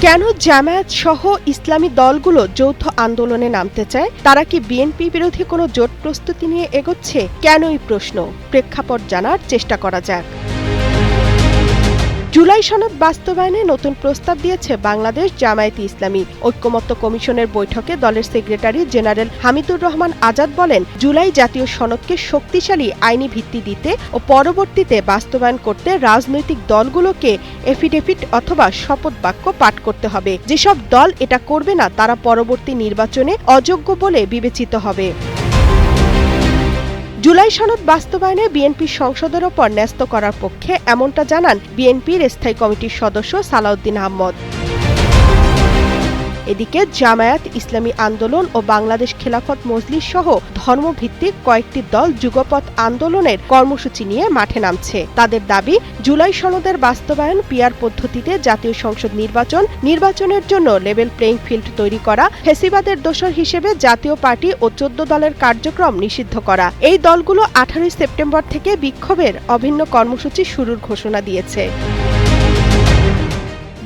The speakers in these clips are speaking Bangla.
কেন জামায়াত সহ ইসলামী দলগুলো যৌথ আন্দোলনে নামতে চায়? তারা কি বিএনপি বিরোধী কোনো জোট প্রস্তুতি নিয়ে এগোচ্ছে? কেনই প্রশ্ন? প্রেক্ষাপট জানার চেষ্টা করা যাক। জুলাই সনদ বাস্তবায়নে নতুন প্রস্তাব দিয়েছে বাংলাদেশ জামায়াতে ইসলামী। ঐক্যমত্য কমিশনের বৈঠকে দলের সেক্রেটারি জেনারেল হামিদুর রহমান আজাদ বলেন, জুলাই জাতীয় সনদকে শক্তিশালী আইনি ভিত্তি দিতে ও পরবর্তীতে বাস্তবায়ন করতে রাজনৈতিক দলগুলোকে এফিডেভিট অথবা শপথ বাক্য পাঠ করতে হবে। যেসব দল এটা করবে না তারা পরবর্তী নির্বাচনে অযোগ্য বলে বিবেচিত হবে। জুলাই সনদ বাস্তবায়নে বিএনপির সংসদের ওপর ন্যস্ত করার পক্ষে এমনটা জানান বিএনপির স্থায়ী কমিটির সদস্য সালাউদ্দিন আহমদ। এদিকে জামায়াত ইসলামী আন্দোলন ও বাংলাদেশ খেলাফত মজলিস সহ ধর্মভিত্তিক কয়েকটি দল যুগপৎ আন্দোলনের কর্মসূচি নিয়ে মাঠে নামছে। তাদের দাবি, জুলাই সনদের বাস্তবায়ন, পিআর পদ্ধতিতে জাতীয় সংসদ নির্বাচনের জন্য লেভেল প্লেইং ফিল্ড তৈরি করা, ফ্যাসিবাদের দোসর হিসেবে জাতীয় পার্টি ও 14 দলের কার্যক্রম নিষিদ্ধ করা। এই দলগুলো 18 সেপ্টেম্বর থেকে বিক্ষোভের অভিন্ন কর্মসূচি শুরুর ঘোষণা দিয়েছে।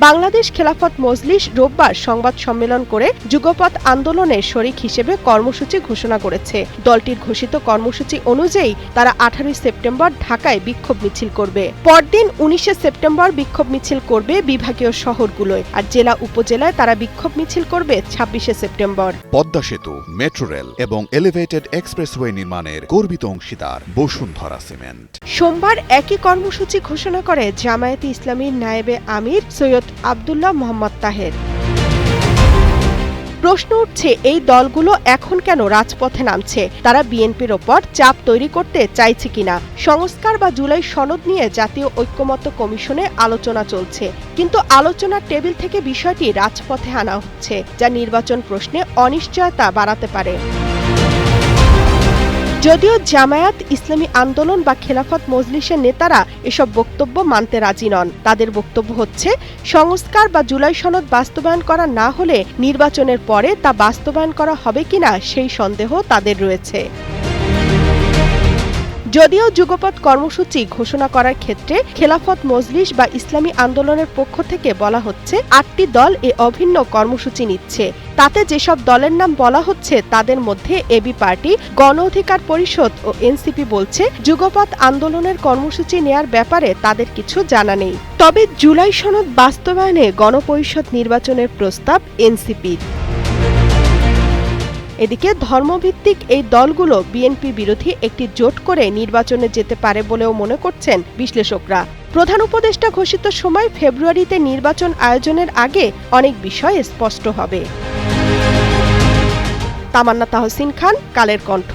বাংলাদেশ খেলাফত মজলিস রোববার সংবাদ সম্মেলন করে যুগপৎ আন্দোলনের শরিক হিসেবে কর্মসূচি ঘোষণা করেছে। দলটির ঘোষিত কর্মসূচি অনুযায়ী তারা 18 সেপ্টেম্বর ঢাকায় বিক্ষোভ মিছিল করবে। পরদিন 19 সেপ্টেম্বর বিক্ষোভ মিছিল করবে বিভাগীয় শহরগুলোয়, আর জেলা উপজেলায় তারা বিক্ষোভ মিছিল করবে 26 সেপ্টেম্বর। পদ্মা সেতু, মেট্রো রেল এবং এলিভেটেড এক্সপ্রেসওয়ে নির্মাণের গর্বিত অংশীদার বসুন্ধরা সিমেন্ট। সোমবার একই কর্মসূচি ঘোষণা করে জামায়াতে ইসলামীর নায়েবে আমির সৈয়দ আব্দুল্লাহ মোহাম্মদ তাহের। প্রশ্ন উঠছে, এই দলগুলো এখন কেন রাজপথে নামছে? তারা বিএনপির ওপর চাপ তৈরি করতে চাইছে কিনা? সংস্কার বা জুলাই সনদ নিয়ে জাতীয় ঐক্যমত্য কমিশনে আলোচনা চলছে, কিন্তু আলোচনার টেবিল থেকে বিষয়টি রাজপথে আনা হচ্ছে, যা নির্বাচন প্রশ্নে অনিশ্চয়তা বাড়াতে পারে। যদিও জামায়াত ইসলামী আন্দোলন বা খেলাফত মজলিসের নেতারা এসব বক্তব্য মানতে রাজি নন। তাদের বক্তব্য হচ্ছে, সংস্কার বা জুলাই সনদ বাস্তবায়ন করা না হলে নির্বাচনের পরে তা বাস্তবায়ন করা হবে কিনা সেই সন্দেহ তাদের রয়েছে। যদিও যুগপৎ কর্মসূচি ঘোষণা করার ক্ষেত্রে খেলাফত মজলিস বা ইসলামী আন্দোলনের পক্ষ থেকে বলা হচ্ছে 8টি দল এ অভিন্ন কর্মসূচি নিচ্ছে। তাতে যেসব দলের নাম বলা হচ্ছে তাদের মধ্যে এবি পার্টি, গণ অধিকার পরিষদ ও এনসিপি বলছে যুগপৎ আন্দোলনের কর্মসূচি নেয়ার ব্যাপারে তাদের কিছু জানা নেই। তবে জুলাই সনদ বাস্তবায়নে গণপরিষদ নির্বাচনের প্রস্তাব এনসিপির। এদিকে ধর্মভিত্তিক এই দলগুলো বিএনপি বিরোধী একটি জোট করে নির্বাচনে যেতে পারে বলেও মনে করছেন বিশ্লেষকরা। প্রধান উপদেষ্টা ঘোষিত সময় ফেব্রুয়ারিতে নির্বাচন আয়োজনের আগে অনেক বিষয় স্পষ্ট হবে। তামান্না তাহসিন খান, কালের কণ্ঠ।